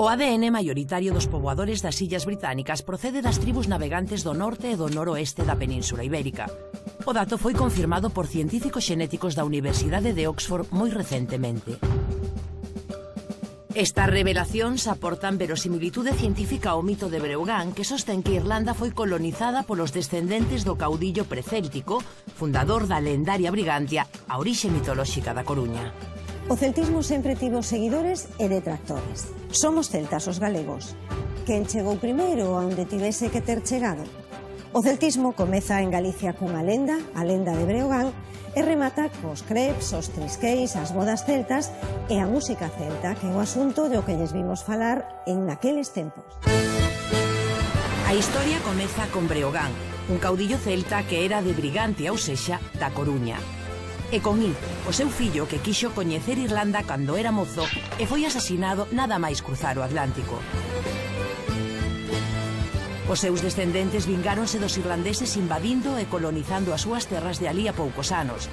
O ADN maioritario dos poboadores das Illas Británicas procede das tribus navegantes do norte e do noroeste da Península Ibérica. O dato foi confirmado por científicos xenéticos da Universidade de Oxford moi recentemente. Estas revelacións aportan verosimilitude científica ao mito de Breogán, que sostén que Irlanda foi colonizada polos descendentes do caudillo precéltico, fundador da lendaria Brigantia, a orixe mitolóxica da Coruña. O celtismo sempre tivo seguidores e detractores. Somos celtas os galegos. Quen chegou primeiro a onde tivese que ter chegado? O celtismo comeza en Galicia cunha lenda, a lenda de Breogán, e remata cos crepes, os trisqueis, as bodas celtas e a música celta, que é o asunto do que lles vimos falar en naqueles tempos. A historia comeza con Breogán, un caudillo celta que era de Brigantia, ou sexa, da Coruña. E con il, o seu fillo que quixo coñecer Irlanda cando era mozo e foi asasinado nada máis cruzar o Atlántico. Os seus descendentes vingáronse dos irlandeses invadindo e colonizando as súas terras de alí a poucos anos.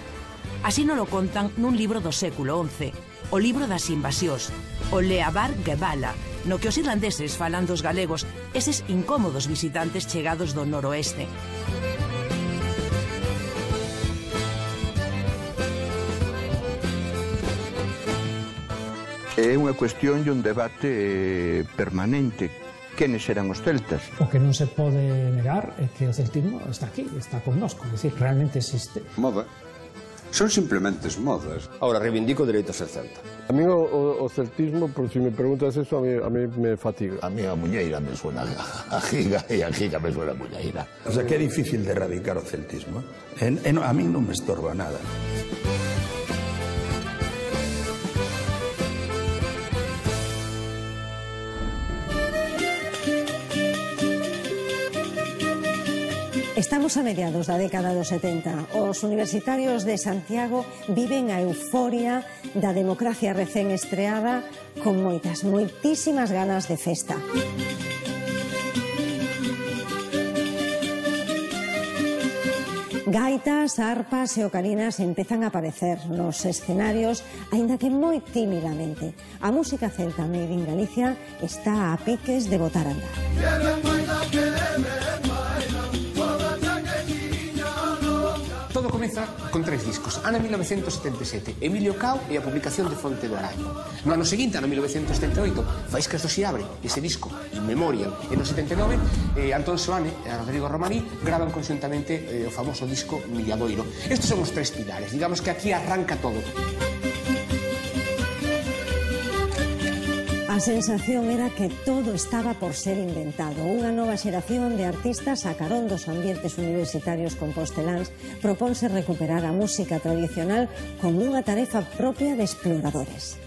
Así non lo contan nun libro do século XI, o libro das invasións, o Leabar Gebala, no que os irlandeses falan dos galegos, eses incómodos visitantes chegados do noroeste. É unha cuestión e un debate permanente. Quenes eran os celtas? O que non se pode negar é que o celtismo está aquí, está connosco, é dicir, realmente existe. Moda. Son simplemente modas. Ahora, reivindico o dereito a ser celta. A mí o celtismo, por si me preguntas eso, a mí me fatiga. A mí a muñeira me suena a giga e a giga me suena a muñeira. O sea, que é difícil de erradicar o celtismo. A mí non me estorba nada. Estamos a mediados da década dos 70. Os universitarios de Santiago viven a euforia da democracia recén estreada con moitísimas ganas de festa. Gaitas, arpas e ocarinas empezan a aparecer nos escenarios, aínda que moi tímidamente. A música celta made in Galicia está a piques de botar a andar. Todo comeza con 3 discos. Ano 1977, Emilio Cao e a publicación de Fonte do Araño. No ano seguinte, ano 1978, Faíscas do Xiabre, ese disco, In Memoriam. E no 79, Antón Soane e Rodrigo Romaní graban conxuntamente o famoso disco Milladoiro. Estos son os 3 pilares. Digamos que aquí arranca todo. A sensación era que todo estaba por ser inventado. Unha nova xeración de artistas a carón dos ambientes universitarios composteláns proponse recuperar a música tradicional como unha tarefa propia de exploradores.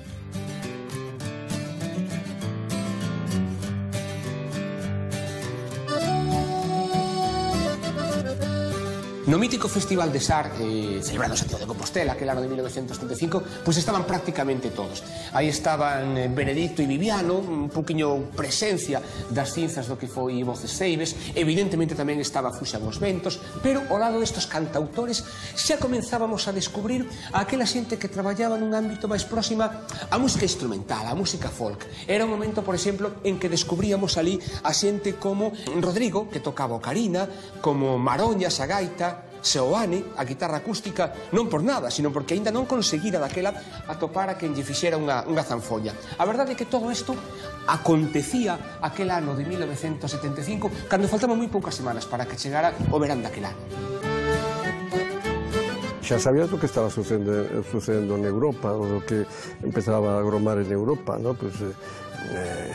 No mítico Festival de Sar, celebrado en Santiago de Compostela, aquel ano de 1975, pois estaban prácticamente todos. Aí estaban Benedicto e Viviano, un poquinho presencia das cinzas do que foi Voces Ceibes, evidentemente tamén estaba Fuxan os Ventos, pero ao lado destes cantautores xa comenzábamos a descubrir a aquela xente que traballaba nun ámbito máis próxima á música instrumental, á música folk. Era un momento, por exemplo, en que descubríamos ali a xente como Rodrigo, que tocaba o carina, como Maroñas, a gaita, Seoane, a guitarra acústica, non por nada, sino porque aínda non conseguira daquela atopar a quen lle fixera unha zanfolla. A verdade é que todo isto acontecía aquel ano de 1975, cando faltaban moi poucas semanas para que chegara o verán daquel ano. Xa sabías o que estaba sucedendo en Europa, o que empezaba a gromar en Europa, ¿no? Pues,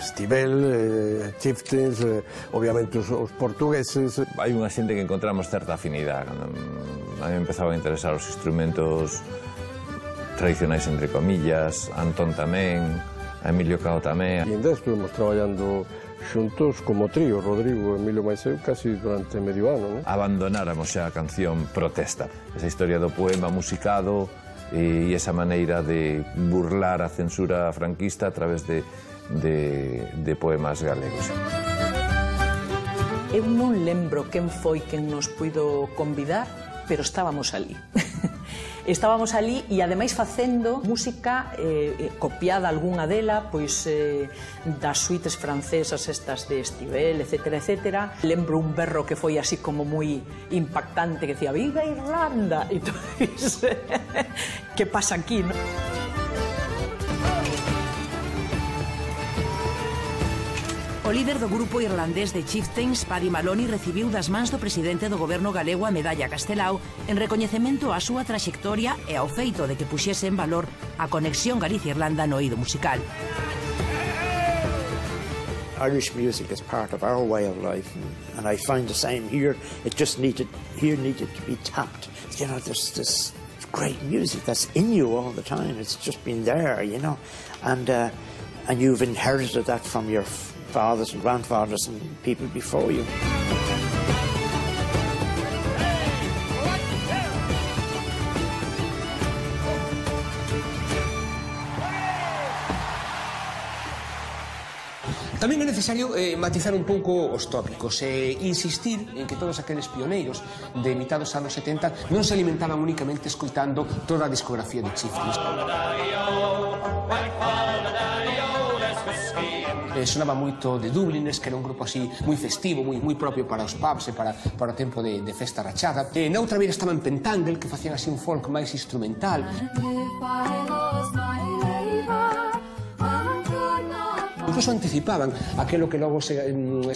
Stivel, Chieftains, obviamente os portugueses. Hai unha xente que encontramos certa afinidade. A mí me empezaba a interesar os instrumentos tradicionais, entre comillas, Antón tamén, a Emilio Cao tamén. E ainda estuvemos traballando xuntos como trío, Rodrigo, Emilio máis eu, casi durante medio ano, ¿no? Abandonáramos xa a canción protesta, esa historia do poema musicado e esa maneira de burlar a censura franquista a través de poemas galegos. Eu non lembro quen foi quen nos puido convidar, pero estábamos ali. Estábamos ali e ademais facendo música copiada algunha dela, pois das suites francesas estas de Estivelle, etcétera, etcétera. Lembro un berro que foi así como moi impactante, que decía "Viva Irlanda!" E entonces, que pasa aquí, non? O líder do grupo irlandés de Chieftains, Paddy Maloney, recibiu das mans do presidente do goberno galego a medalla Castelao en recoñecemento á súa traxectoria e ao feito de que puxese en valor a conexión Galicia-Irlanda no eido musical. Irish music is part of our way of life, and I find the same here. It just needed to be tapped. You know, there's this great music that's in you all the time. It's just been there, you know, and you've inherited that from your fathers and grandfathers and people before you. Tamén é necesario matizar un pouco os tópicos e insistir en que todos aqueles pioneiros de mitad dos anos 70 non se alimentaban únicamente escoitando toda a discografía de Chieftains. Sonaba moito de Dúblines, que era un grupo así moi festivo, moi propio para os pubs e para o tempo de festa rachada. Na outra beira estaban Pentangle, que facían así un folk máis instrumental. Incluso anticipaban aquilo que logo se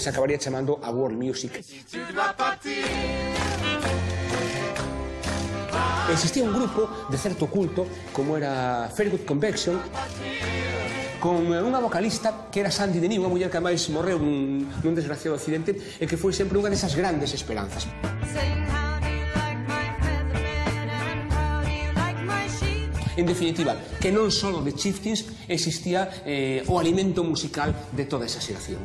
acabaría chamando a world music. Existía un grupo de certo culto, como era Fairwood Convection, con unha vocalista que era Sandy Denny, unha muller que máis morreu nun desgraciado accidente e que foi sempre unha desas grandes esperanzas. En definitiva, que non só de Chieftains existía o alimento musical de toda esa xeración.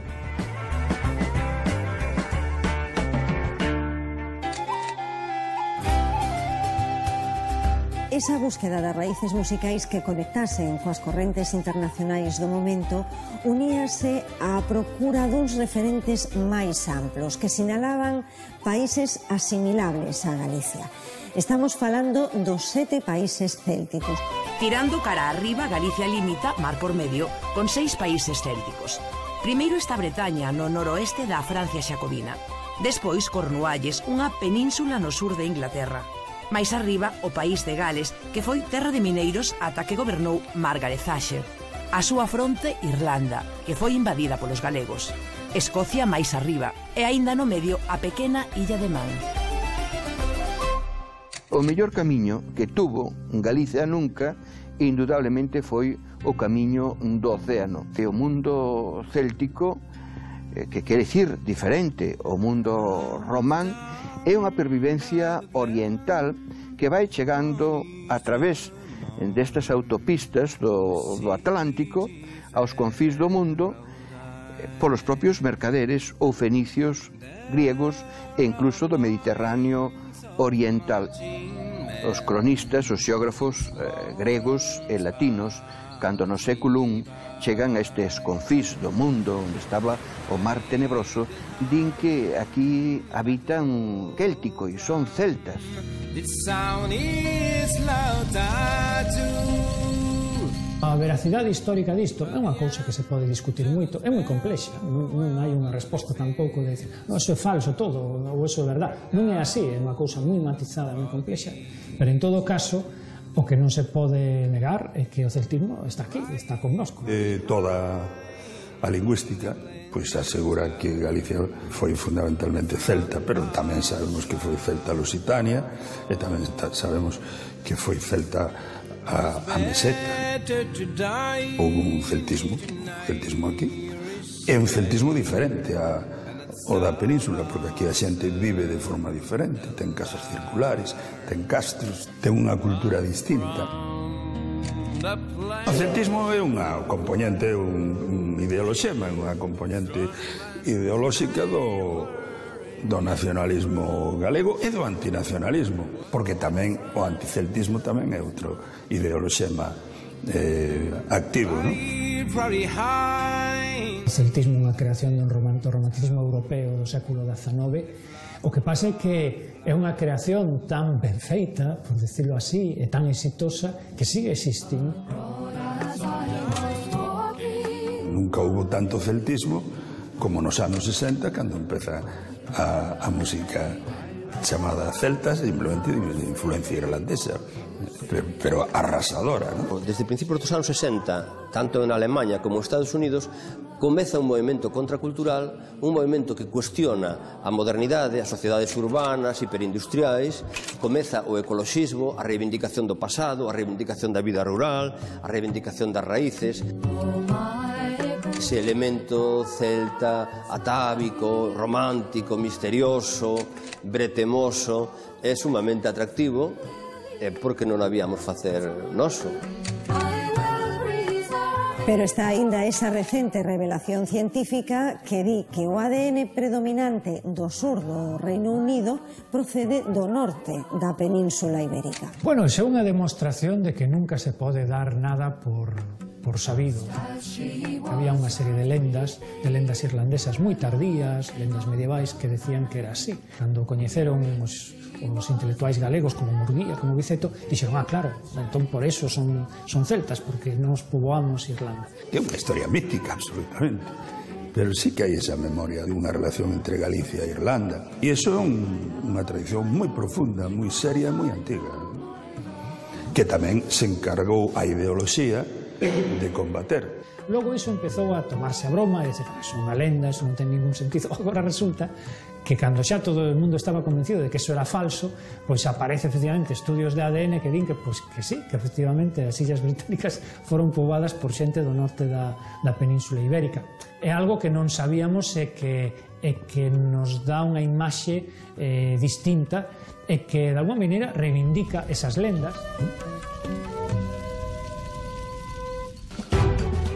Esa búsqueda das raíces musicais que conectasen coas correntes internacionais do momento uníase á procura duns referentes máis amplos que sinalaban países asimilables a Galicia. Estamos falando dos 7 países célticos. Tirando cara arriba, Galicia limita, mar por medio, con 6 países célticos. Primeiro está Bretaña, no noroeste da Francia xacobina. Despois, Cornualles, unha península no sur de Inglaterra. Mais arriba, o país de Gales, que foi terra de mineiros ata que gobernou Margaret Thatcher. A súa fronte, Irlanda, que foi invadida polos galegos. Escocia máis arriba, e aínda no medio a pequena illa de Man. O mellor camiño que tuvo Galicia nunca, indudablemente, foi o camiño do océano. E o mundo céltico, que quere dicir diferente, o mundo román, é unha pervivencia oriental que vai chegando a través destas autopistas do Atlántico aos confís do mundo polos propios mercaderes ou fenicios, griegos e incluso do Mediterráneo oriental. Os cronistas, os xeógrafos gregos e latinos, cando no século I chegan a estes confís do mundo onde estaba o mar tenebroso, din que aquí habitan céltico e son celtas. A veracidade histórica disto é unha cousa que se pode discutir moito, é moi complexa, non hai unha resposta tampouco de decir, non, iso é falso todo, ou iso é verdad. Non é así, é unha cousa moi matizada, moi complexa, pero en todo caso, o que non se pode negar é que o celtismo está aquí, está connosco. Toda a lingüística pois asegura que Galicia foi fundamentalmente celta, pero tamén sabemos que foi celta lusitania e tamén sabemos que foi celta a meseta. Houve un celtismo aquí, é un celtismo diferente ao da península, porque aquí a xente vive de forma diferente, ten casas circulares, ten castros, ten unha cultura distinta. O celtismo é unha componente, un ideoloxema, unha componente ideolóxica do nacionalismo galego e do antinacionalismo, porque tamén o anticeltismo tamén é outro ideoloxema activo, non? O celtismo é unha creación do romanticismo europeo do século XIX. O que pasa é que é unha creación tan ben feita, por decirlo así, e tan exitosa que sigue existindo. Nunca hubo tanto celtismo como nos anos 60, cando empeza a música chamada celtas, simplemente de influencia irlandesa, pero arrasadora, ¿no? Desde principios dos anos 60, tanto en Alemanha como en Estados Unidos, comeza un movimento contracultural, un movimento que cuestiona a modernidade, as sociedades urbanas, hiperindustriais, comeza o ecoloxismo, a reivindicación do pasado, a reivindicación da vida rural, a reivindicación das raíces. Ese elemento celta, atávico, romántico, misterioso, bretemoso, é sumamente atractivo, porque non habíamos facer noso. Pero está aínda esa recente revelación científica que di que o ADN predominante do sur do Reino Unido procede do norte da Península Ibérica. Bueno, é unha demostración de que nunca se pode dar nada por sabido. Había unha serie de lendas irlandesas moi tardías, lendas medievais que decían que era así. Cando coñeceron os intelectuais galegos como Murguía, como Viceto, dixeron, claro, entón por eso son celtas, porque nos poboamos Irlanda. É unha historia mítica, absolutamente. Pero sí que hai esa memoria de unha relación entre Galicia e Irlanda. E iso é unha tradición moi profunda, moi seria, moi antiga, que tamén se encargou a ideoloxía de combater. Logo iso empezou a tomarse a broma e dice, é unha lenda, iso non ten ningún sentido. Agora resulta que cando xa todo o mundo estaba convencido de que iso era falso, pois aparece efectivamente estudios de ADN que din que sí, que efectivamente as Illas Británicas foron poboadas por xente do norte da Península Ibérica. É algo que non sabíamos e que nos dá unha imaxe distinta e que de alguma maneira reivindica esas lendas.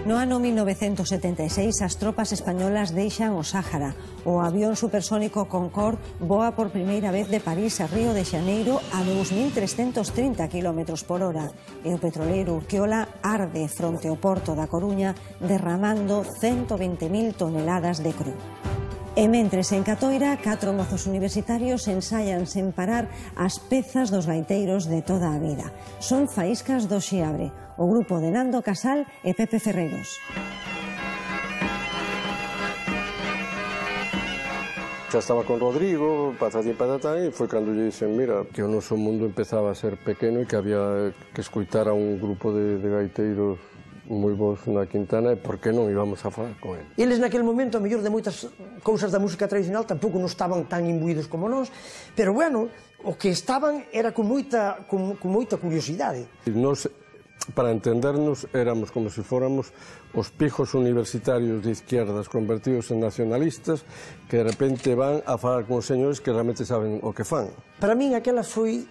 No ano 1976 as tropas españolas deixan o Sáhara. O avión supersónico Concorde voa por primeira vez de París a Río de Xaneiro a 2.330 km/h e o petroleiro Urquiola arde fronte ao porto da Coruña derramando 120.000 toneladas de cru. E mentres en Catoira, 4 mozos universitarios ensayan sen parar as pezas dos gaiteiros de toda a vida. Son faíscas do Xiabre, o grupo de Nando Casal e Pepe Ferreiros. Xa estaba con Rodrigo, patatín patatán, e foi cando lle dixen, mira, que o noso mundo empezaba a ser pequeno e que había que escoitar a un grupo de gaiteiros moi bons na Quintana, e por que non íbamos a falar con ele. Eles naquele momento, a mellor de moitas cousas da música tradicional, tampouco non estaban tan imbuídos como nós, pero bueno, o que estaban era con moita curiosidade. Nos, para entendernos, éramos como se fóramos os pijos universitarios de izquierdas convertidos en nacionalistas que de repente van a falar con os señores que realmente saben o que fan. Para min aquela foi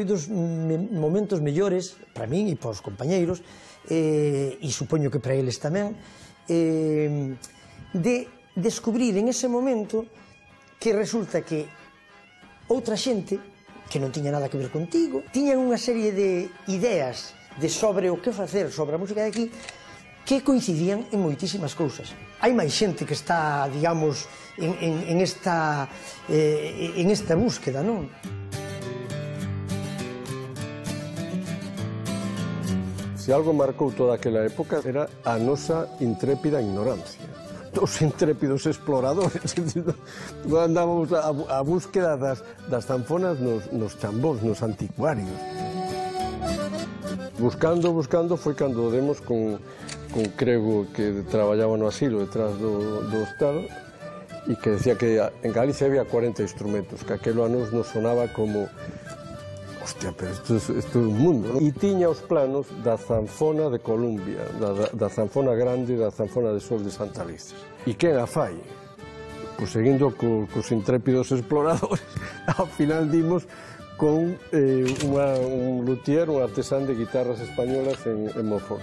dos momentos mellores, para min e para os compañeiros, e supoño que para eles tamén, de descubrir en ese momento que resulta que outra xente que non tiña nada que ver contigo tiñan unha serie de ideas sobre o que facer sobre a música de aquí que coincidían en moitísimas cousas. Hai máis xente que está, digamos, en esta búsqueda, non? Se algo marcou toda aquela época era a nosa intrépida ignorancia. Os intrépidos exploradores. Andábamos a búsqueda das zanfonas nos chambóns, nos anticuarios. Buscando, foi cando demos con Crego, que traballaba no asilo detrás do Estado, e que decía que en Galicia había 40 instrumentos, que aquelo a nos sonaba como... Hostia, pero isto é un mundo, non? E tiña os planos da zanfona de Columbia, da zanfona grande e da zanfona de Sol de Santa Alicia. E quen a fai? Pois seguindo cos intrépidos exploradores, ao final dimos con un luthier, un artesán de guitarras españolas en Mofón.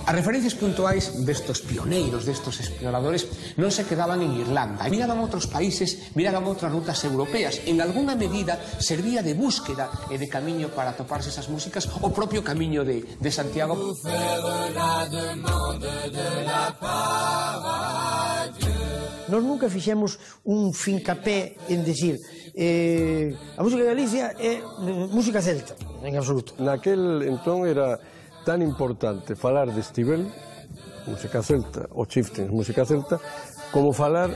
As referencias puntuais destos pioneiros, destos exploradores, non se quedaban en Irlanda. Miraban outros países, miraban outras rutas europeas. En alguna medida servía de búsqueda e de camiño para toparse esas músicas o propio camiño de Santiago. Nós nunca fixemos un fincapé en decir a música de Galicia é música celta, en absoluto. Naquel entón era tan importante falar de Estivel, música celta, o Chieftains, música celta, como falar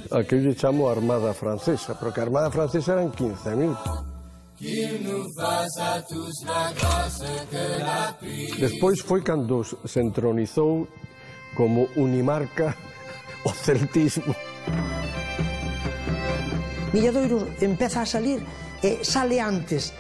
a que eu lle chamo a Armada Francesa, porque a Armada Francesa eran 15.000. Despois foi cando se entronizou como unimarca o celtismo. Milladoiro empeza a salir e sale antes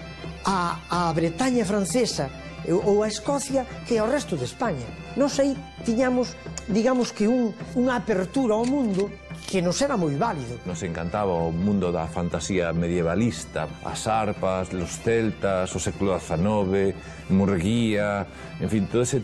a Bretaña francesa ou a Escocia que ao resto de España. Nós aí tiñamos, digamos que unha apertura ao mundo que nos era moi válido. Nos encantaba o mundo da fantasía medievalista, as arpas, los celtas, o século XIX, Murguía, en fin, toda esa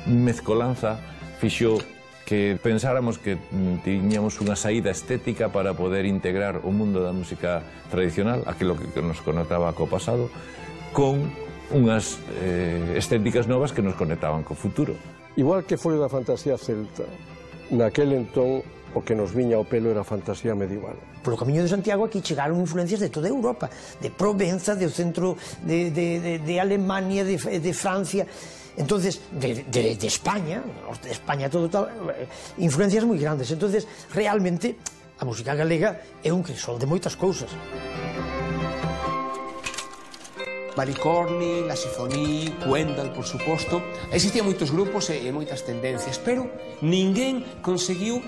mezcolanza fixo que pensáramos que tiñamos unha saída estética para poder integrar o mundo da música tradicional, aquilo que nos conectaba co pasado, con unhas estéticas novas que nos conectaban co futuro. Igual que foi da fantasía celta, naquel entón o que nos viña ao pelo era a fantasía medieval. Polo Camiño de Santiago aquí chegaron influencias de toda Europa, de Provenza, do centro de Alemania, de Francia, entonces de España, norte de España, todo tal, influencias moi grandes. Entonces realmente a música galega é un crisol de moitas cousas. Balicorni, La Sifoní, Cuendal, por suposto. Existían moitos grupos e moitas tendencias, pero ninguén conseguiu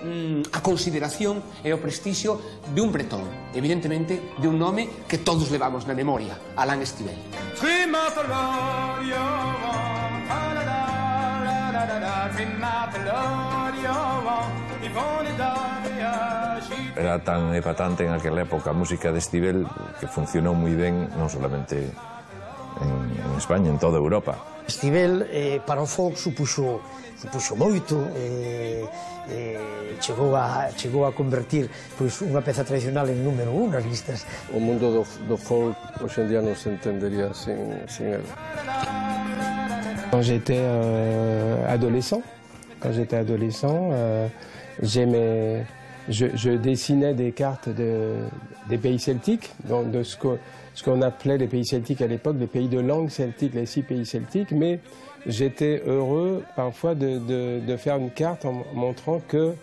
a consideración e o prestixio de un bretón, evidentemente de un nome que todos levamos na memoria, Alain Estivel. Era tan epatante en aquela época a música de Estivel que funcionou moi ben, non solamente en España, en toda Europa. Estivel para o folk supuxo moito, chegou a convertir unha peza tradicional en número 1 nas listas. O mundo do folk hoxe en día non se entendería sin él. Quand j'étais adolescent, je dessinais des cartes des pays celtiques, donc de ce qu'on appelait les pays celtiques à l'époque, les pays de langue celtique, les 6 pays celtiques, mais j'étais heureux parfois de faire une carte en montrant que,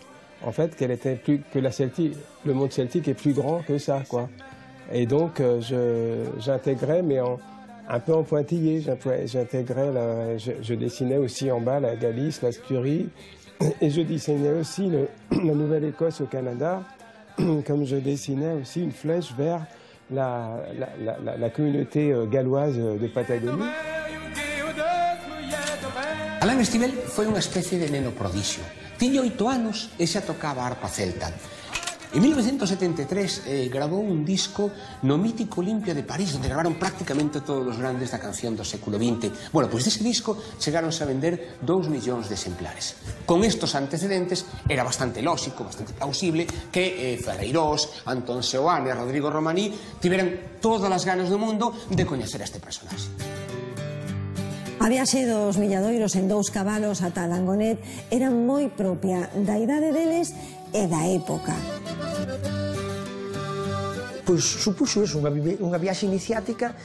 en fait, le monde celtique est plus grand que ça, quoi. Et donc j'intégrais, mais un peu en pointillé, je dessinais aussi en bas la Galice, l'Asturie, et je dessinais aussi la Nouvelle-Écosse au Canada, comme je dessinais aussi une flèche vers la communauté galloise de Patagonie. Alain Estivel foi unha especie de neno prodixio. Tiña 8 anos e xa tocaba a arpa celta. En 1973 grabou un disco no mítico Olimpia de París, onde gravaron prácticamente todos os grandes da canción do século XX. Bueno, pois dese disco chegaronse a vender 2 millóns de exemplares. Con estos antecedentes era bastante lóxico, bastante plausible que Ferreirós, Antón Seoane e Rodrigo Romaní tiveran todas as ganas do mundo de coñecer a este personaxe. A viaxe dos milladoiros en 2 cabalos ata Langonet era moi propia da idade deles e da época. Pois supuxo eso, unha viaxe iniciática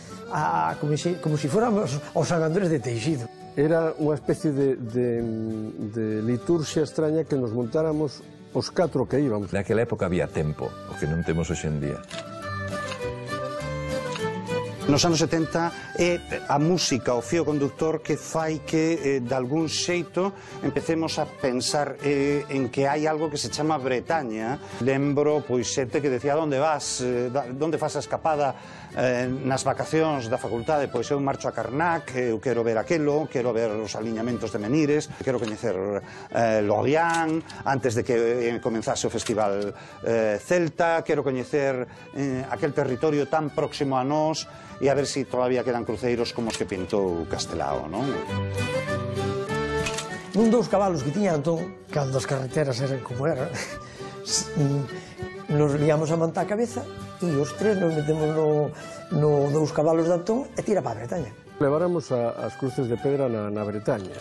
como se fóramos aos San Andrés de Teixido. Era unha especie de liturxia extraña que nos montáramos os 4 que íbamos. Naquela época había tempo, o que non temos hoxe en día. Nos anos 70 é a música, o fío conductor que fai que, de algún xeito, empecemos a pensar en que hai algo que se chama Bretaña. Lembro, pois, xente que decía, onde vas? Onde faz a escapada nas vacacións da facultade? Pois eu marcho a Carnac, eu quero ver aquelo, quero ver os aliñamentos de Menires, quero coñecer Lorient, antes de que comenzase o Festival Celta, quero coñecer aquel territorio tan próximo a nós, e a ver se todavía quedan cruceiros como os que pintou Castelao, non? nun 2 cabalos que tiña Antón, cando as carreteras eran como eran, nos liamos a montar a cabeza e os 3 nos metemos no 2 cabalos de Antón e tira para a Bretaña. Leváramos as cruces de pedra na Bretaña.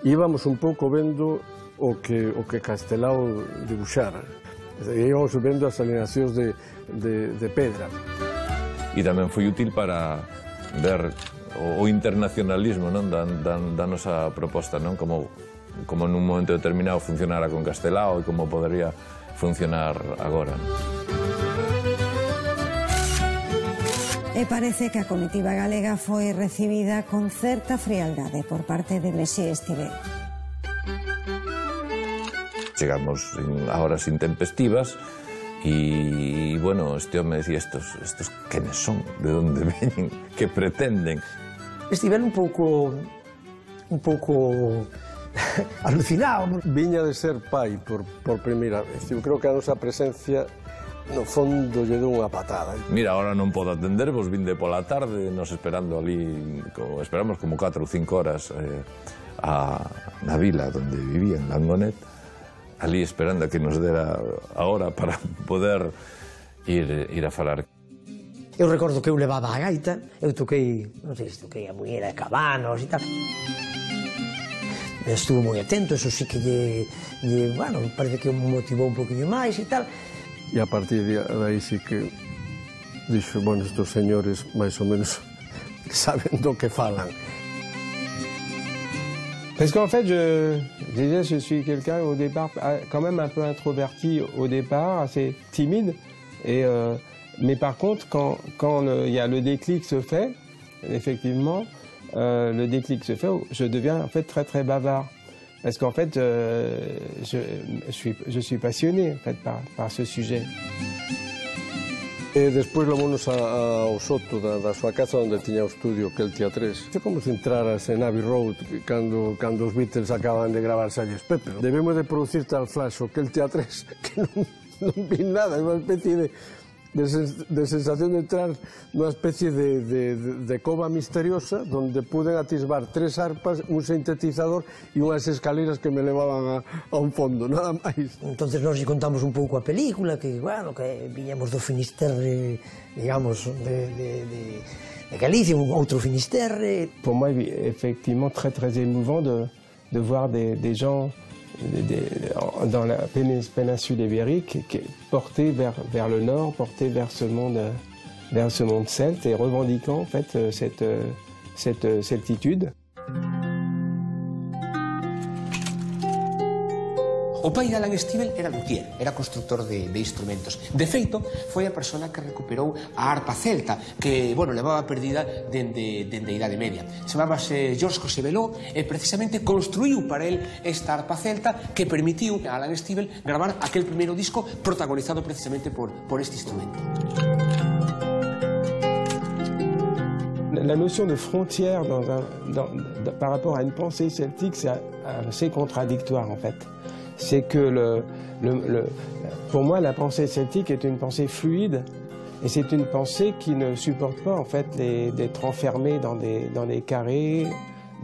Íbamos un pouco vendo o que Castelao dibuxara. Íbamos vendo as alineacións de pedra. E tamén foi útil para ver o internacionalismo da nosa proposta, como nun momento determinado funcionara con Castelao e como podería funcionar agora. E parece que a comitiva galega foi recibida con certa frialdade por parte de Messier Estivel. Chegamos a horas intempestivas e, bueno, este home decía, estos quenes son, de onde veñen, que pretenden. Estivel un pouco alucinado. Viña de ser pai por primeira vez. Eu creo que a nosa presencia no fondo lle dou unha patada. Mira, ahora non podo atendervos, vinde pola tarde, nos esperando ali, esperamos como 4 ou 5 horas na vila onde vivía, en Langonet, ali esperando a que nos dera a hora para poder ir a falar. Eu recordo que eu levaba a gaita, eu toquei, non sei se toquei a Muñeira de Cabanos e tal. Estuvo moi atento, eso sí que bueno, parece que me motivou un poquinho máis e tal. E a partir de aí sí que dixo, bueno, estos señores máis ou menos saben do que falan. Parce qu'en fait, déjà, je suis quelqu'un au départ quand même un peu introverti au départ, assez timide. Mais par contre, quand il y a le déclic se fait, effectivement, le déclic se fait, je deviens en fait très très bavard. Parce qu'en fait, je suis passionné en fait, par ce sujet. E despois levámonos ao soto da súa casa onde tiña o estudio Keltia 3. É como se entraras en Abbey Road cando os Beatles acaban de gravar Salles Pepe. Debemos de producir tal flash o Keltia 3 que non vi nada, é unha especie de sensación de entrar nunha especie de cova misteriosa donde puden atisbar 3 arpas, un sintetizador e unhas escaleras que me levaban a un fondo, nada máis. Entonces nos contamos un pouco a película, que, bueno, que viñamos do Finisterre, digamos, de Galicia, un outro Finisterre. Pour moi, effectivement, très très émouvant de voir des gens dans la péninsule ibérique portés vers le nord, portés vers ce monde celte et revendiquant en fait cette celtitude. O pai de Alan Stivell era luthier, era constructor de instrumentos. De feito, foi a persona que recuperou a arpa celta, que, bueno, levaba perdida dende a Idade Media. Chamábase Georges Cossebelot e precisamente construiu para el esta arpa celta que permitiu a Alan Stivell gravar aquel primeiro disco protagonizado precisamente por este instrumento. La notion de frontière par rapport à une pensée celtique, c'est assez contradictoire en fait. C'est que pour moi, la pensée celtique est une pensée fluide et c'est une pensée qui ne supporte pas en fait d'être enfermée dans des carrés,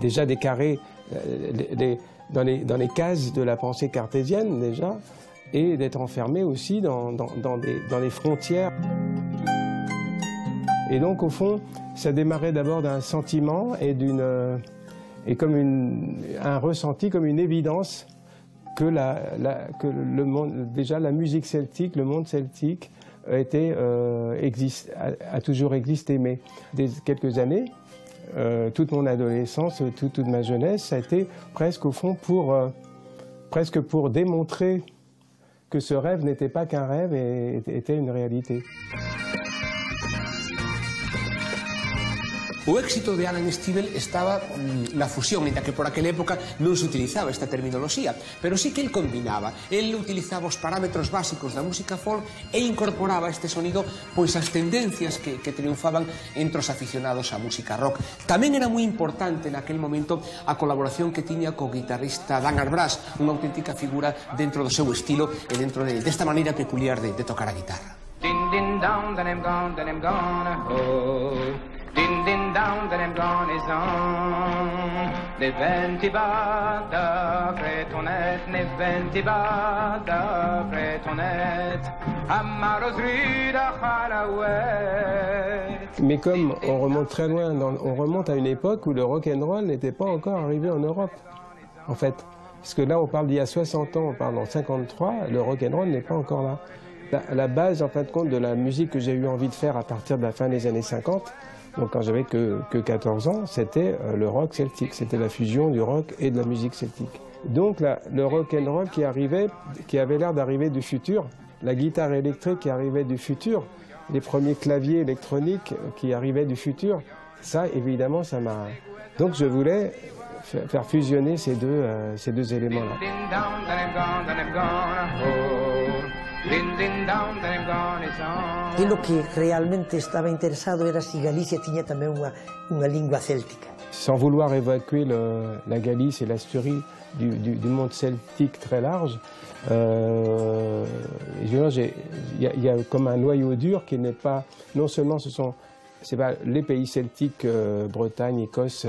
déjà des carrés dans les cases de la pensée cartésienne déjà, et d'être enfermée aussi dans les frontières. Et donc au fond, ça démarrait d'abord d'un sentiment et comme un ressenti, comme une évidence que le monde, déjà la musique celtique, le monde celtique a toujours existé. Mais dès quelques années, toute mon adolescence, toute ma jeunesse, ça a été presque au fond presque pour démontrer que ce rêve n'était pas qu'un rêve et était une réalité. O éxito de Alan Stivell estaba na fusión, ainda que por aquela época non se utilizaba esta terminoloxía, pero sí que el combinaba. El utilizaba os parámetros básicos da música folk e incorporaba este sonido pois as tendencias que triunfaban entre os aficionados á música rock. Tamén era moi importante naquel momento a colaboración que tiña co guitarrista Dan Arbras, unha auténtica figura dentro do seu estilo e dentro desta maneira peculiar de tocar a guitarra. Din din down, then I'm gone, oh. Din din down, then I'm gone is on. ne ventiba da Bretonet, ne ventiba da Bretonet, amaros rida Harawet. Mais comme on remonte très loin, on remonte à une époque où le rock'n'roll n'était pas encore arrivé en Europe, en fait. Parce que là, on parle d'il y a 60 ans, on parle en 53, le rock'n'roll n'est pas encore là. La base, en fin de compte, de la musique que j'ai eu envie de faire à partir de la fin des années 50, donc quand j'avais que 14 ans, c'était le rock celtique, c'était la fusion du rock et de la musique celtique. Donc le rock'n'roll qui arrivait, qui avait l'air d'arriver du futur, la guitare électrique qui arrivait du futur, les premiers claviers électroniques qui arrivaient du futur, ça, évidemment, ça m'a... Donc je voulais faire fusionner ces deux éléments-là. Aquilo que realmente estaba interesado era si Galicia tiña tamén unha lingua céltica. Sans vouloir évacuer la Galice et l'Asturie du monde celtique très large, il y a comme un noyau dur qui n'est pas, non seulement c'est pas les pays celtiques, Bretagne, Écosse,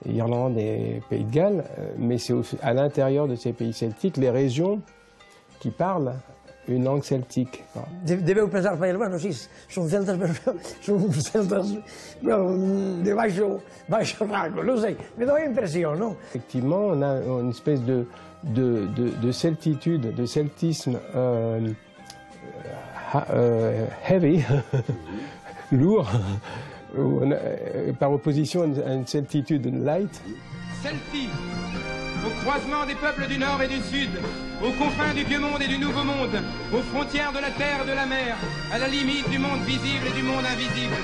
Irlande et Pays de Galles, mais c'est à l'intérieur de ces pays celtiques les régions qui parlent une langue celtique. Debeu pensar para ele, bueno, sí, son celtas, pero son celtas de baixo rango, non sei, me dá a impresión, non? Effectivement, on a une espèce de celtitude, de celtisme heavy, lourd, par opposition à une celtitude light. Celtique, au croisement des peuples du Nord et du Sud, aux confins du Vieux Monde et du Nouveau Monde, aux frontières de la terre et de la mer, à la limite du monde visible et du monde invisible.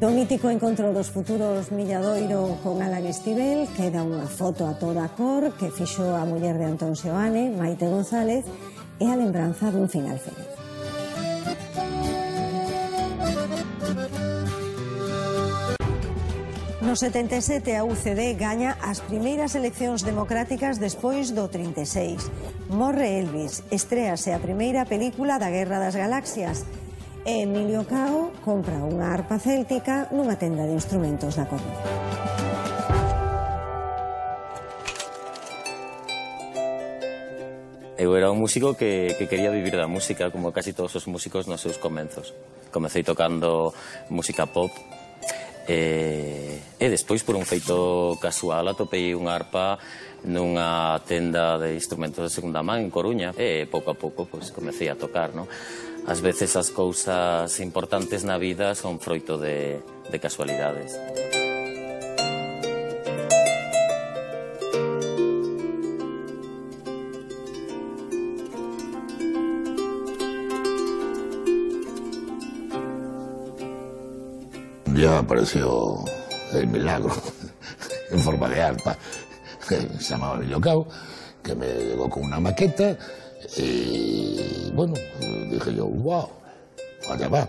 Do mítico encontro dos futuros Milladoiro con Alan Estíbel queda unha foto a toda cor que fixo a muller de Antón Seoane, Maite González, e a lembranza dun final feliz. No 77 a UCD gaña as primeiras eleccións democráticas despois do 36. Morre Elvis, estréase a primeira película da Guerra das Galaxias e Emilio Cao compra unha arpa céltica nunha tenda de instrumentos da Coruña. Eu era un músico que quería vivir da música, como casi todos os músicos nos seus comenzos. Comecei tocando música pop, e despois, por un feito casual, atopei unha arpa nunha tenda de instrumentos de segunda man en Coruña, e pouco a pouco comecei a tocar, non? Ás veces as cousas importantes na vida son froito de casualidades. Un día apareció el milagro en forma de arpa, que se llamaba Emilio Cao, que me llegó con una maqueta y bueno, dije yo, wow, allá va.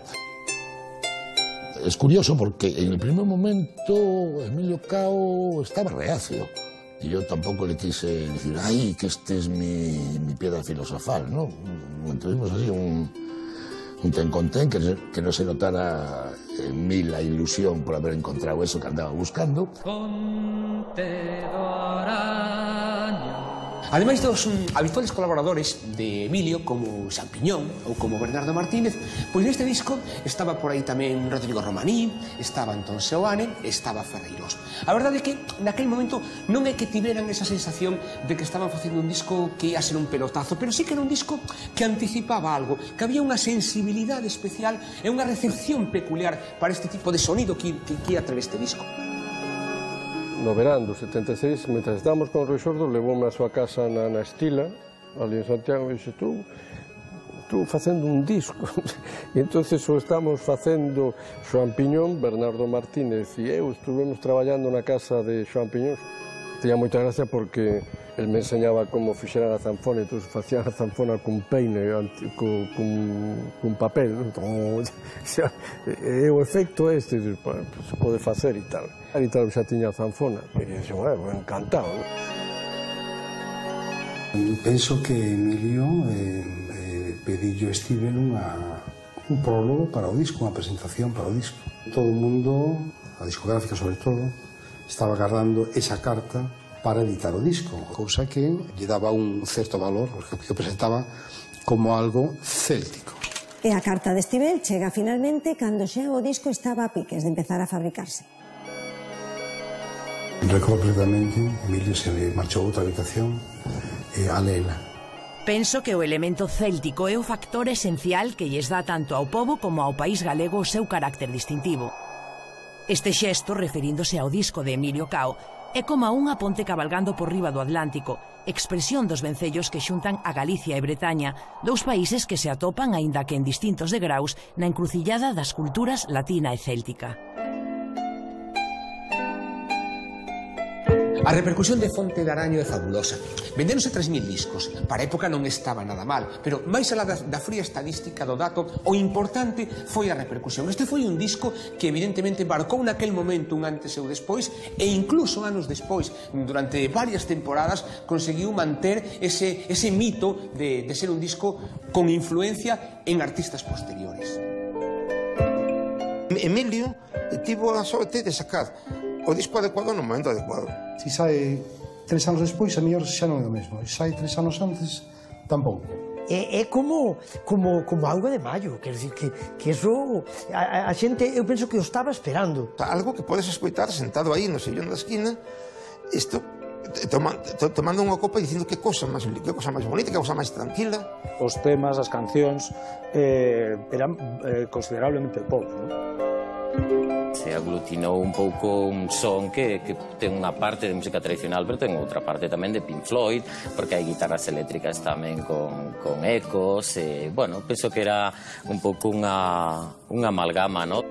Es curioso porque en el primer momento Emilio Cao estaba reacio y yo tampoco le quise decir, ay, que este es mi piedra filosofal, ¿no? Tuvimos así un ten-con-ten, que no se notara en mí la ilusión por haber encontrado eso que andaba buscando. Ademais dos habituales colaboradores de Emilio, como Champiñón ou como Bernardo Martínez, pois neste disco estaba por aí tamén Rodrigo Romaní, estaba Antón Seoane, estaba Ferreiros. A verdade é que naquele momento non é que tiveran esa sensación de que estaban facendo un disco que ia ser un pelotazo, pero sí que era un disco que anticipaba algo, que había unha sensibilidade especial e unha recepción peculiar para este tipo de sonido que ia traer este disco. No verán do 76, mientras estábamos con Rui Sordo, levoume a súa casa na Estila, ali en Santiago, e dixe, tú facendo un disco. E entonces o estamos facendo Champiñón, Bernardo Martínez e eu estuvemos traballando na casa de Champiñón. Tenía moita gracia porque el me enseñaba como fixeran a zanfona, entón facían a zanfona cun peine, cun papel, e o efecto este, se pode facer e tal. E tal, xa tiña a zanfona, e dixo, encantado. Penso que Emilio pedillo a Estíbel un prólogo para o disco, unha presentación para o disco. Todo o mundo, a discográfica sobre todo, estaba agardando esa carta para editar o disco, cousa que lle daba un certo valor, porque o presentaba como algo céltico. E a carta de Estíbel chega finalmente cando xa o disco estaba a piques de empezar a fabricarse. Recordo perfectamente, Emilio se marchou a outra habitación a lela. Penso que o elemento céltico é o factor esencial que lles dá tanto ao pobo como ao país galego o seu carácter distintivo. Este xesto, referíndose ao disco de Emilio Cao, é como unha ponte cabalgando por riba do Atlántico, expresión dos vencellos que xuntan a Galicia e Bretaña, dous países que se atopan, aínda que en distintos degraus, na encrucillada das culturas latina e céltica. A repercusión de Fonte de Araño é fabulosa. Vendéronse 3.000 discos. Para a época non estaba nada mal, pero máis alá da fría estadística do dato, o importante foi a repercusión. Este foi un disco que evidentemente marcou naquel momento un antes e un despois, e incluso anos despois, durante varias temporadas, conseguiu manter ese mito de ser un disco con influencia en artistas posteriores. Emilio tivo a sorte de sacar o disco adecuado no momento adecuado. Si sai 3 anos despois, a mellor xa non é o mesmo. Se sai 3 anos antes, tampouco. É como auga de maio, quer dizer que eso a xente, eu penso que o estaba esperando. Algo que podes escoitar sentado aí no sillón da esquina, isto tomando unha copa e dicindo que cosa máis bonita, que cosa máis tranquila. Os temas, as cancións eran considerablemente pop, non? Se aglutinou un pouco un son que ten unha parte de música tradicional, pero ten outra parte tamén de Pink Floyd, porque hai guitarras eléctricas tamén con ecos, e, bueno, penso que era un pouco unha amalgama, non?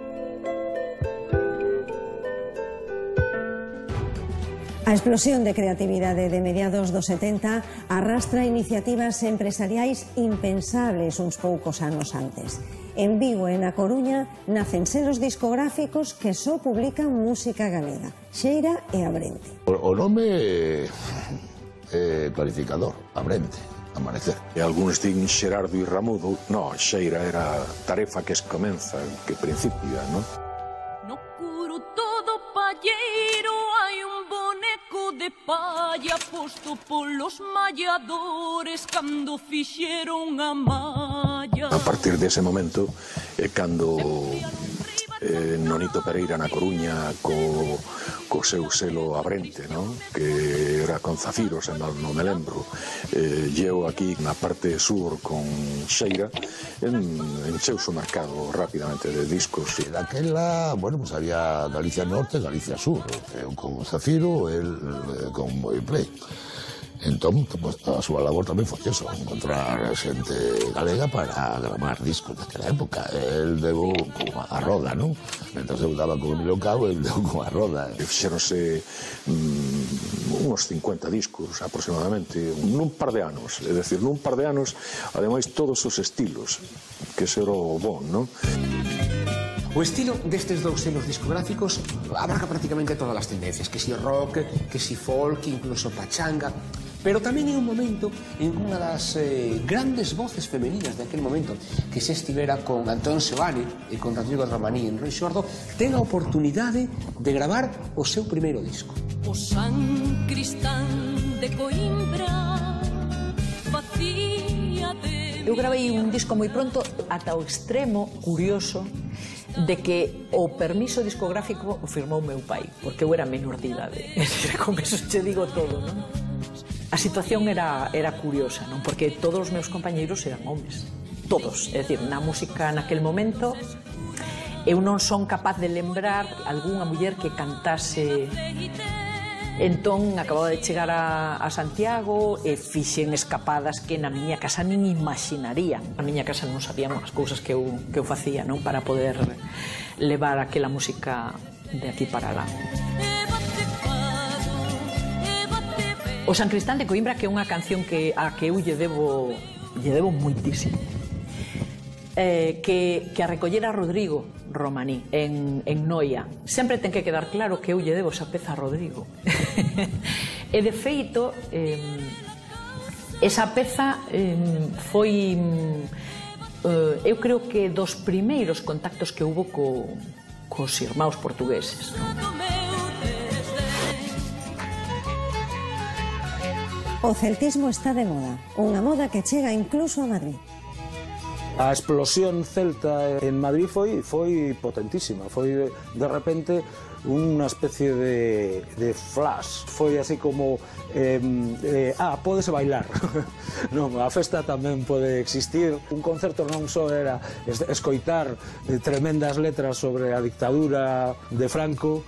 A explosión de creatividade de mediados dos 70 arrastra iniciativas empresariais impensables uns poucos anos antes. En Vigo e na Coruña nacen selos discográficos que só publican música galega, Xeira e Abrente. O nome é clarificador, Abrente, Amanecer. E algúns din Xerardo e Ramudo, no, Xeira era tarefa que escomeza, que principia, non? No curo todo palleiro hai un boneco de palla posto polos malladores cando fixeron a malla. A partir dese momento é cando Nonito Pereira na Coruña co seu selo Abrente, non? Que era con Zafiro, se non me lembro. Lleo aquí na parte sur con Xeira, encheuse o mercado rapidamente de discos. E daquela, bueno, pues había Galicia Norte e Galicia Sur, eu con Zafiro, el con Boyplay. Entón, pues, a súa labor tamén foi eso, encontrar xente galega para gravar discos daquela época. El deu como a roda, non? Mentre eu daba con Emilio Cao, el deu como a roda. Fixeronse uns 50 discos aproximadamente, nun par de anos. É dicir, nun par de anos, ademais, todos os estilos, que ese era o bon, non? O estilo destes dous selos discográficos abarca prácticamente todas as tendencias, que si rock, que si folk, incluso pachanga. Pero tamén é un momento en que unha das grandes voces femeninas de aquel momento, que se estivera con Antón Seoane e con Rodrigo Romaní en Roi Xordo, ten a oportunidade de gravar o seu primeiro disco. O San Cristán de Coimbra facía de... Eu gravei un disco moi pronto ata o extremo curioso de que o permiso discográfico o firmou meu pai, porque eu era menor de idade. Con eso che digo todo, non? A situación era curiosa, non? Porque todos os meus compañeiros eran homes. Todos. É dicir, na música naquel momento eu non son capaz de lembrar algunha muller que cantase. Entón, acababa de chegar a Santiago e fixen escapadas que na miña casa nin imaginarían. Na miña casa non sabíamos as cousas que eu facía, non? Para poder levar aquela música de aquí para lá. O San Cristán de Coimbra, que é unha canción a que eu lle debo moitísimo. Que a recollera Rodrigo Romaní en Noia. Sempre ten que quedar claro que eu lle debo esa peza a Rodrigo. E de feito, Esa peza foi, eu creo que dos primeiros contactos que hubo cos irmãos portugueses. O celtismo está de moda, unha moda que chega incluso a Madrid. A explosión celta en Madrid foi potentísima, foi de repente unha especie de flash, foi así como pódese bailar. Non, a festa tamén pode existir. Un concerto non só era escoitar tremendas letras sobre a dictadura de Franco,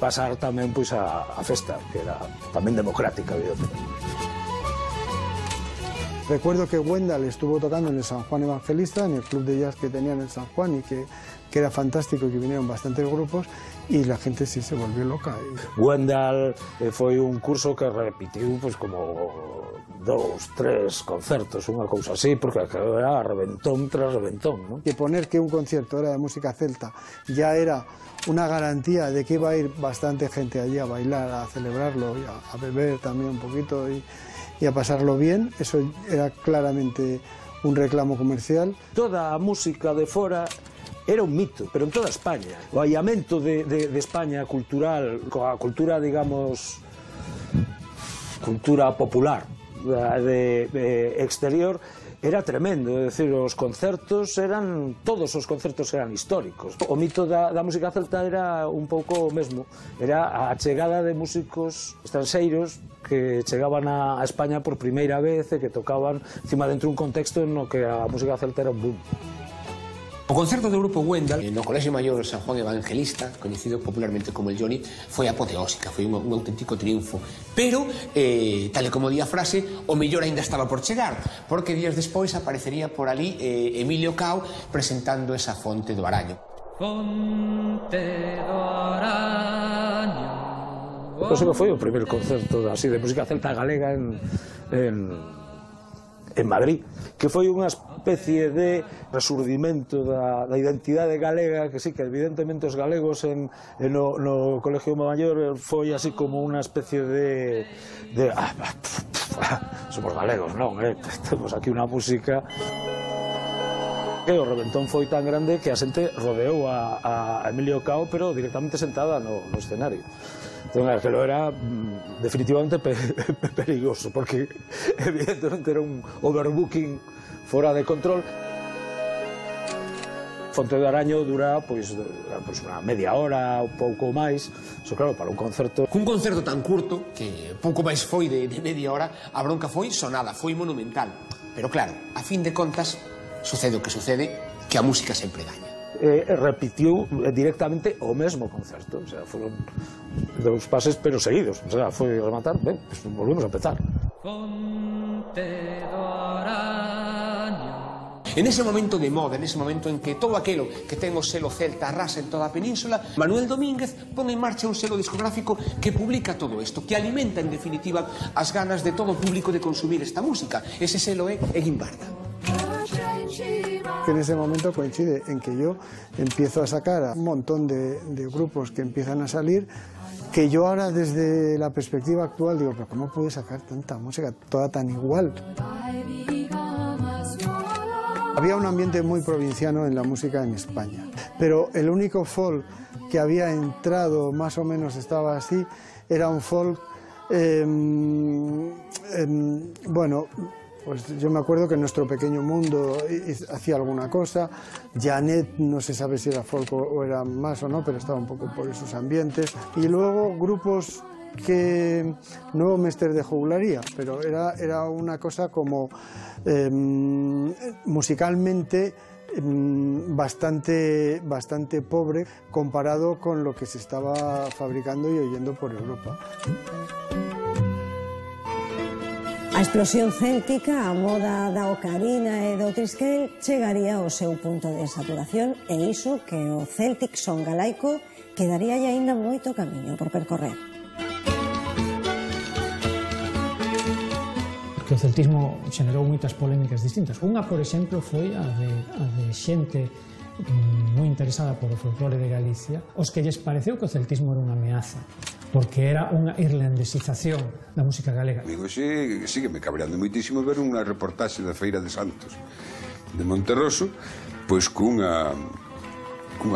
pasar tamén pois a festa, que era tamén democrática, evidentemente. Recuerdo que Wendal estuvo tocando en el San Juan Evangelista, en el club de jazz que tenían en San Juan, y que era fantástico, que vinieron bastantes grupos y la gente sí se volvió loca. Wendal foi un curso que repitiu pues, como 2, 3 concertos, unha cousa así, porque era reventón tras reventón, ¿no? Que poner que un concierto era de música celta ya era una garantía de que iba a ir bastante gente allí a bailar, a celebrarlo y a beber también un poquito y a pasarlo bien, eso era claramente un reclamo comercial. Toda a música de fora era un mito, pero en toda España. O allamento de España cultural, coa cultura, digamos, cultura popular de exterior, era tremendo, é dicir, os concertos eran, todos os concertos eran históricos. O mito da música celta era un pouco o mesmo, era a chegada de músicos estranxeiros que chegaban a España por primeira vez e que tocaban encima dentro un contexto no que a música celta era un boom. O concerto do grupo Wendal no Colexio Maior San Juan Evangelista, coñecido popularmente como el Johnny, foi apoteósica, foi un auténtico triunfo. Pero, tal e como di a frase, o mellor aínda estaba por chegar, porque días despois aparecería por ali Emilio Cao presentando esa Fonte do Araño. Fonte do Araño. Ese foi o primeiro concerto así de música celta galega en Madrid, que foi unha especie de resurdimento da identidade galega, que sí, que evidentemente os galegos no Colegio Maior foi así como unha especie de somos galegos, non? Temos aquí unha música. E o reventón foi tan grande que a xente rodeou a Emilio Cao, pero directamente sentada no escenario. Entón, aquilo era definitivamente perigoso, porque evidentemente era un overbooking fora de control. Fonte do Araño dura pois unha media hora, un pouco máis, so claro, para un concerto. Cun concerto tan curto, que pouco máis foi de media hora, a bronca foi sonada, foi monumental. Pero claro, a fin de contas, sucede o que sucede, que a música sempre gaña. Repitiu directamente o mesmo concerto, o sea, foron 2 pases pero seguidos, o sea, foi rematar, ben, pues volvemos a empezar. Fonte do Araño. En ese momento de moda, en ese momento en que todo aquelo que ten o selo celta arrasa en toda a península, Manuel Domínguez pon en marcha un selo discográfico que publica todo isto, que alimenta en definitiva as ganas de todo o público de consumir esta música. Ese selo é Guimbarda. Que en ese momento coincide en que yo empiezo a sacar a un montón de grupos que empiezan a salir, que yo ahora desde la perspectiva actual digo, pero ¿cómo puede sacar tanta música toda tan igual? Había un ambiente muy provinciano en la música en España, pero el único folk que había entrado, más o menos estaba así, era un folk, bueno, pues yo me acuerdo que en Nuestro Pequeño Mundo hacía alguna cosa, Janet no se sabe si era folk o era más o no, pero estaba un poco por esos ambientes, y luego grupos que no Mester de Jugularía, pero era una cosa como musicalmente bastante pobre comparado con lo que se estaba fabricando y oyendo por Europa. A explosión céltica, a moda da ocarina e do trisquel chegaría ao seu punto de saturación e iso que o Celtic son galaico quedaría aínda moito camiño por percorrer. Porque o celtismo xenerou moitas polémicas distintas. Unha, por exemplo, foi a de xente moi interesada por o folclore de Galicia, os que lles pareceu que o celtismo era unha ameaza porque era unha irlandesización da música galega. Amigo, sigue me cabreando moitísimo ver unha reportaxe da Feira de Santos de Monterroso, pois cunha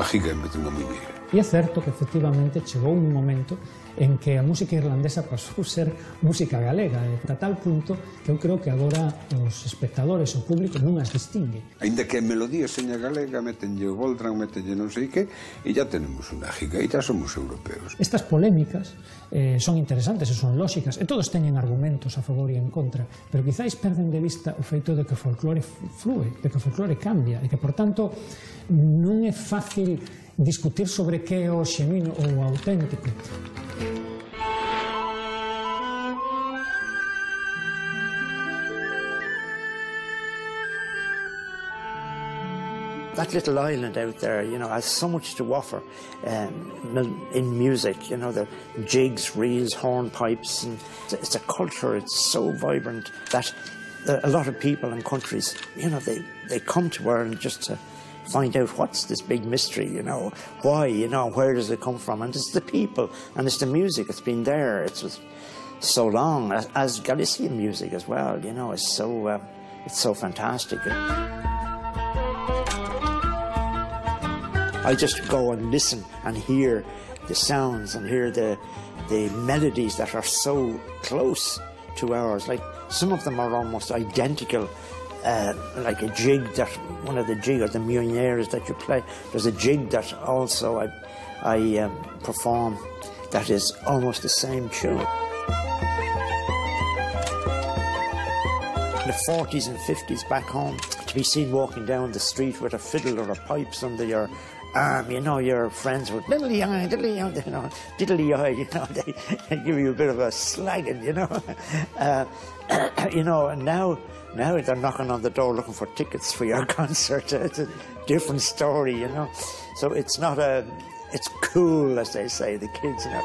giga en vez de unha muñeira. E é certo que efectivamente chegou un momento en que a música irlandesa pasou a ser música galega, a tal punto que eu creo que agora os espectadores, o público, non as distingue. Ainda que a melodía seña galega, metenlle o Voltran, metenlle non sei que, e ya tenemos unha giga, e ya somos europeos. Estas polémicas son interesantes e son lóxicas, e todos teñen argumentos a favor e en contra, pero quizáis perden de vista o feito de que o folclore flúe, de que o folclore cambia, e que, por tanto, non é fácil discutir sobre que é o xenuíno ou o auténtico. That little island out there, you know, has so much to offer in music, you know, the jigs, reels, hornpipes, and it's a culture, it's so vibrant that a lot of people and countries, you know, they come to Ireland just to find out what's this big mystery, you know, why, you know, where does it come from? And it's the people, and it's the music, it's been there, it's so long, as Galician music as well, you know, it's so fantastic. I just go and listen and hear the sounds and hear the melodies that are so close to ours. Like, some of them are almost identical, like a jig that, one of the jig, or the muñeiras that you play. There's a jig that also I perform that is almost the same tune. In the 40s and 50s back home, to be seen walking down the street with a fiddle or a pipes under your arm, you know, your friends would diddly-eye, diddly-eye, you know, diddly-eye, you know, they give you a bit of a slagging, you know. You know, and now they're knocking on the door looking for tickets for your concert. It's a different story, you know. So it's not it's cool, as they say, the kids, you know.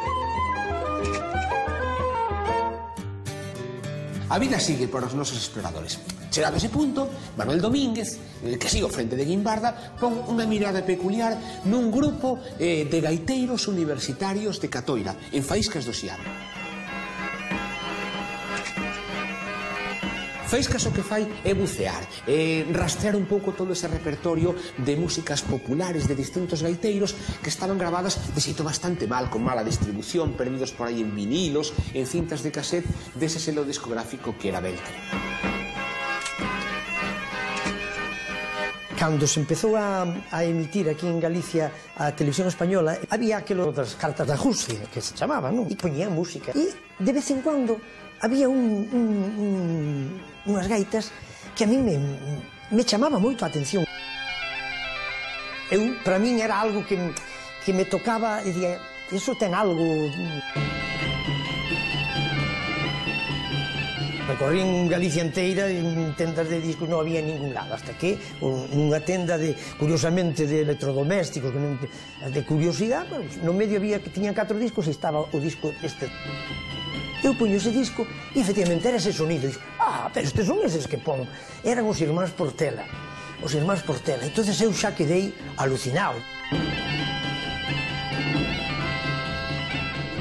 A vida sigue para os nosos exploradores. Chegado ese punto, Manuel Domínguez, que sigo frente de Guimbarda, pon unha mirada peculiar nun grupo de gaiteiros universitarios de Catoira, en Faíscas do Xiabre. Faíscas o que fai é bucear, rastrear un pouco todo ese repertorio de músicas populares de distintos gaiteiros que estaban gravadas de xeito bastante mal, con mala distribución, perdidos por aí en vinilos, en cintas de cassette dese selo discográfico que era Belter. Cando se empezou a emitir aquí en Galicia a televisión española, había aquelas outras cartas de ajuste que se chamaban, non? E poñían música. E de vez en cuando había unhas gaitas que a mí me chamaba moito a atención. Para min era algo que me tocaba e dicía, eso ten algo. Recorrí en Galicia inteira, en tendas de discos non había en ningún lado, hasta que nunha tenda, curiosamente, de electrodomésticos, de curiosidade, no medio había que tiñan 4 discos e estaba o disco este. Eu poño ese disco e efectivamente era ese sonido. Dixo, pero estes son eses que pon. Eran os irmáns Portela. Os irmáns Portela. Entonces eu xa quedei alucinado.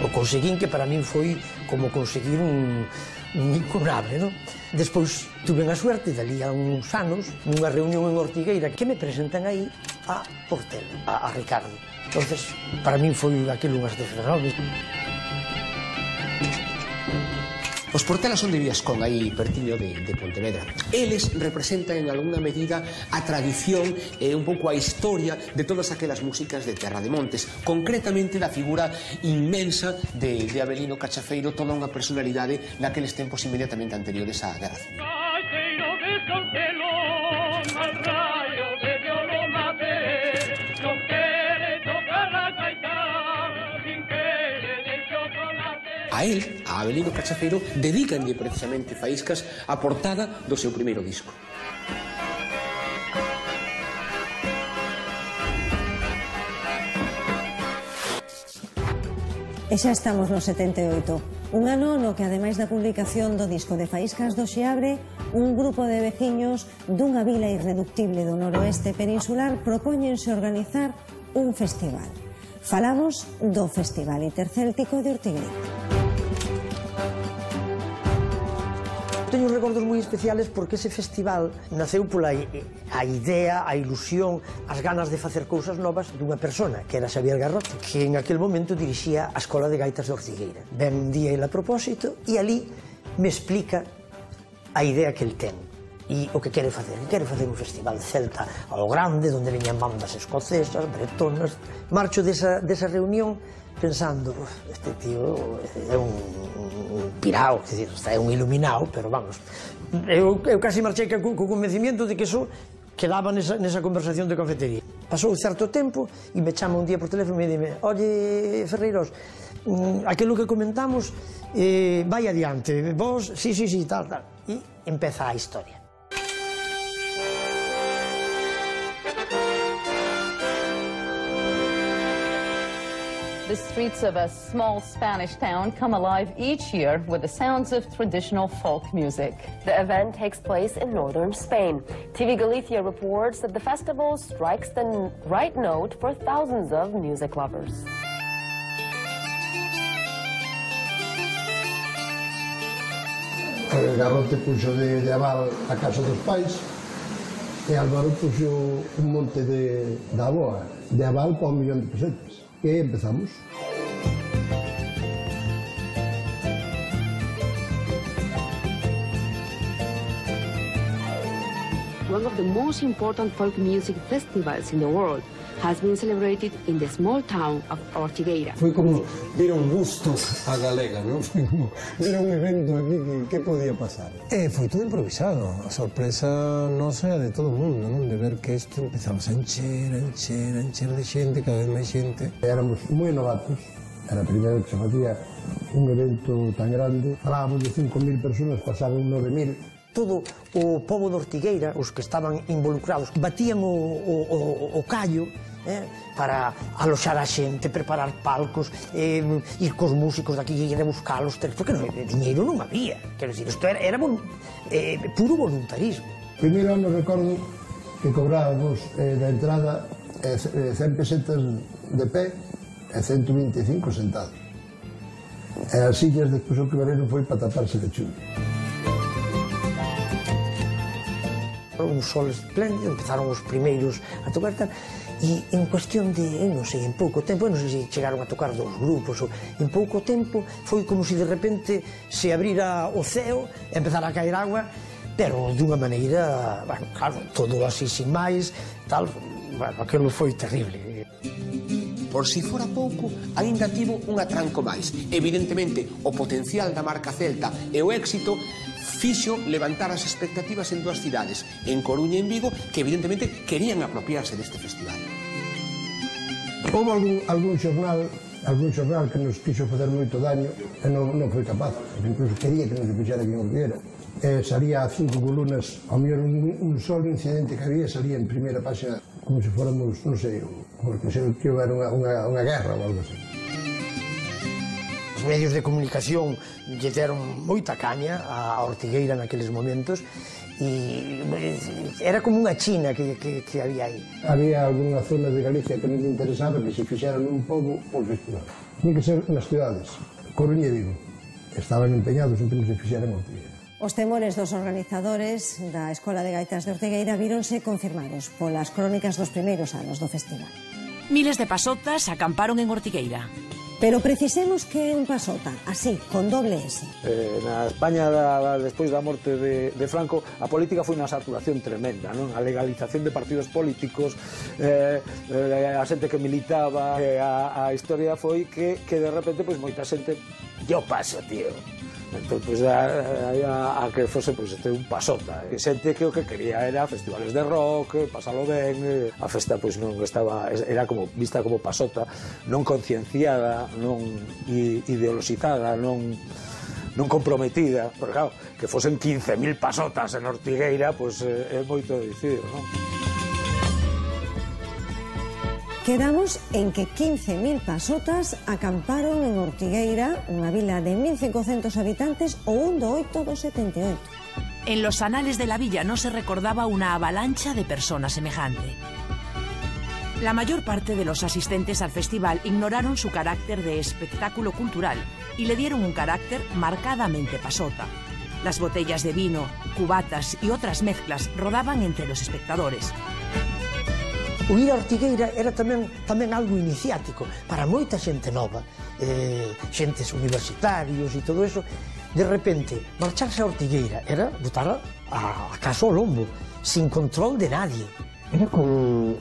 O conseguín que para min foi como conseguir un incunable, non? Despois tuve a suerte, dali a uns anos, nunha reunión en Ortigueira, que me presentan aí a Portela, a Ricardo. Entonces, para min foi aquilo unhas desgracias. Os Portela son de Viascón, aí pertiño de Pontevedra. Eles representan en alguna medida a tradición e un pouco a historia de todas aquelas músicas de Terra de Montes, concretamente da figura inmensa de Avelino Cachafeiro, toda unha personalidade naqueles tempos inmediatamente anteriores á Guerra Civil. A él, a Avelino Cachafeiro, dedícanlle precisamente Faíscas a portada do seu primeiro disco. E xa estamos no 78, un ano no que, ademais da publicación do disco de Faíscas do Xiabre, un grupo de veciños dunha vila irreductible do noroeste peninsular propóñense organizar un festival. Falamos do Festival Intercéltico de Ortigueira. Teño recordos moi especiales porque ese festival naceu pola a idea, a ilusión, as ganas de facer cousas novas dunha persona, que era Xavier Garrote, que en aquel momento dirixía a Escola de Gaitas de Ortigueira. Ben un día ele a propósito e ali me explica a idea que el ten e o que quere facer. Quere facer un festival celta ao grande, onde veñan bandas escocesas, bretonas. Marcho desa reunión pensando, este tío é un pirao, é un iluminado, pero vamos, eu casi marchei co convencimiento de que eso quedaba nesa conversación de cafetería. Pasou certo tempo e me chama un día por teléfono e me dime: oye, Ferreiros, aquilo que comentamos vai adiante, vos, sí, tal, e empeza a historia. The streets of a small Spanish town come alive each year with the sounds of traditional folk music. The event takes place in northern Spain. TV Galicia reports that the festival strikes the right note for thousands of music lovers. Garrote puxo de aval a casa dos pais e Álvaro puxo un monte da aboa de aval para 1 millón de pesetas. E aí empezamos. One of the most important folk music festivals in the world has been celebrated in the small town of Ortigueira. Foi como vir un gusto a galega, non? Foi como ver un evento aquí que podía pasar. Foi todo improvisado. A sorpresa nosa de todo o mundo, non? De ver que isto empezamos a encher de xente, cada vez máis xente. Éramos moi novatos. Era a primeira que se facía un evento tan grande. Falábamos de 5.000 personas, pasaban 9.000. Todo o pobo de Ortigueira, os que estaban involucrados, batían o callo para aloxar a xente, preparar palcos, ir cos músicos daqui e ir a buscalos, porque diñeiro non había. Quero dicir, isto era puro voluntarismo. Primeiro ano recordo que cobrábamos da entrada 100 pesetas de pé e 125 sentados. E as sillas despois o que vareron foi para taparse de chuvia. Un sol espléndido, empezaron os primeiros a tocar tal, e en cuestión de, non sei, en pouco tempo, non sei se chegaron a tocar 2 grupos, en pouco tempo foi como se de repente se abrira o ceo e empezara a caer agua, pero dunha maneira, bueno, claro, todo así sin máis, tal, bueno, aquilo foi terrible. Por si fora pouco, aínda tivo un atranco máis. Evidentemente, o potencial da marca celta e o éxito fixo levantar as expectativas en 2 cidades, en Coruña e en Vigo, que evidentemente querían apropiarse deste festival. Houve algún xornal que nos quixo facer moito daño e non foi capaz, incluso quería que nos fixera que non viera. Salía a 5 columnas, ao mellor un solo incidente que había salía en primeira página como se fóramos, non sei, porque se que houbera unha guerra ou algo así. Os medios de comunicación lle deron moita caña a Ortigueira naqueles momentos e era como unha China que había aí. Había algunha zona de Galicia que non interesaba que se fixeran un pouco por festival. Tiene que ser nas cidades, Coruña e Vigo. Estaban empeñados en que non se fixera en Ortigueira. Os temores dos organizadores da Escola de Gaitas de Ortigueira víronse confirmados polas crónicas dos primeiros anos do festival. Miles de pasotas acamparon en Ortigueira. Pero precisemos que é un pasota, así, con doble S. Na España, despois da morte de Franco, a política foi unha saturación tremenda, non? A legalización de partidos políticos, a xente que militaba, a historia foi que de repente, moita xente, yo paso, tío. Entón, a que fose un pasota. A xente que o que quería era festivales de rock, pasalo ben, a festa non estaba, era como vista como pasota, non concienciada, non ideologizada, non comprometida, porque claro, que fosen 15.000 pasotas en Ortigueira, é moito dicir, non? Quedamos en que 15.000 pasotas acamparon en Ortigueira, unha vila de 1.500 habitantes, o 1 de 8 do 78. En los anales de la villa no se recordaba una avalancha de personas semejante. La mayor parte de los asistentes al festival ignoraron su carácter de espectáculo cultural y le dieron un carácter marcadamente pasota. Las botellas de vino, cubatas y otras mezclas rodaban entre los espectadores. O ir a Ortigueira era tamén algo iniciático para moita xente nova, xentes universitarios e todo eso. De repente, marcharse a Ortigueira era botar a casa ao lombo, sin control de nadie. Era como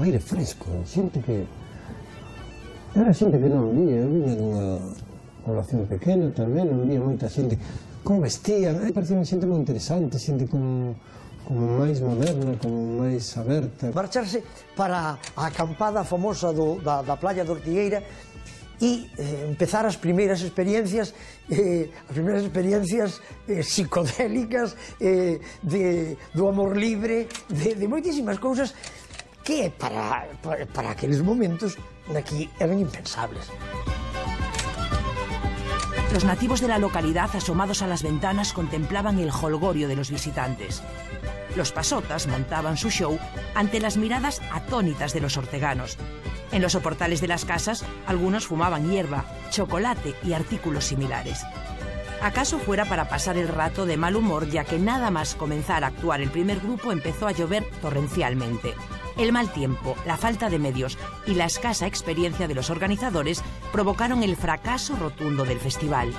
aire fresco, xente que... Era xente que non vía, eu viña dunha población pequena tamén, non vía moita xente. Como vestían, parecía xente moi interesante, xente como máis moderna, como máis aberta. Marcharse para a acampada famosa da playa de Ortigueira e empezar as primeiras experiencias psicodélicas, do amor libre, de moitísimas cousas que para aqueles momentos aquí eran impensables. Los nativos de la localidad, asomados a las ventanas, contemplaban el jolgorio de los visitantes. Los pasotas montaban su show ante las miradas atónitas de los orteganos. En los soportales de las casas, algunos fumaban hierba, chocolate y artículos similares. Acaso fuera para pasar el rato de mal humor, ya que nada más comenzar a actuar el primer grupo empezó a llover torrencialmente. El mal tiempo, la falta de medios y la escasa experiencia de los organizadores provocaron el fracaso rotundo del festival.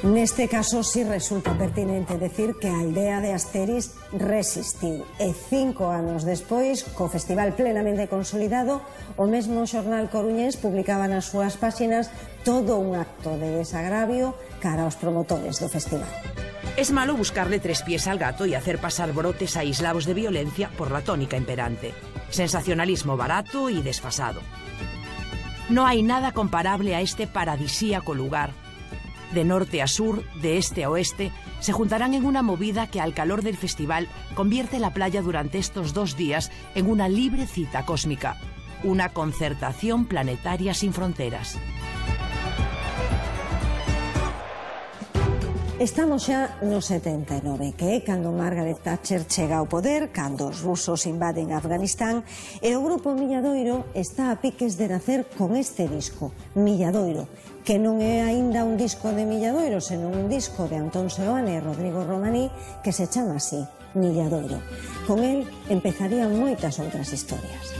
Neste caso, sí resulta pertinente decir que a aldea de Asteris resistiu. E 5 anos despois, co festival plenamente consolidado, o mesmo xornal coruñés publicaba nas súas páxinas todo un acto de desagravio cara aos promotores do festival. Es malo buscarle tres pies al gato y hacer pasar brotes aislados de violencia por la tónica imperante. Sensacionalismo barato y desfasado. No hay nada comparable a este paradisíaco lugar. De norte a sur, de este a oeste, se juntarán en una movida que al calor del festival convierte la playa durante estos 2 días en una libre cita cósmica, una concertación planetaria sin fronteras. Estamos xa no 79, que é cando Margaret Thatcher chega ao poder, cando os rusos invaden Afganistán, e o grupo Milladoiro está a piques de nacer con este disco, Milladoiro, que non é aínda un disco de Milladoiro, senón un disco de Antón Seoane e Rodrigo Romaní, que se chama así, Milladoiro. Con el empezarían moitas outras historias.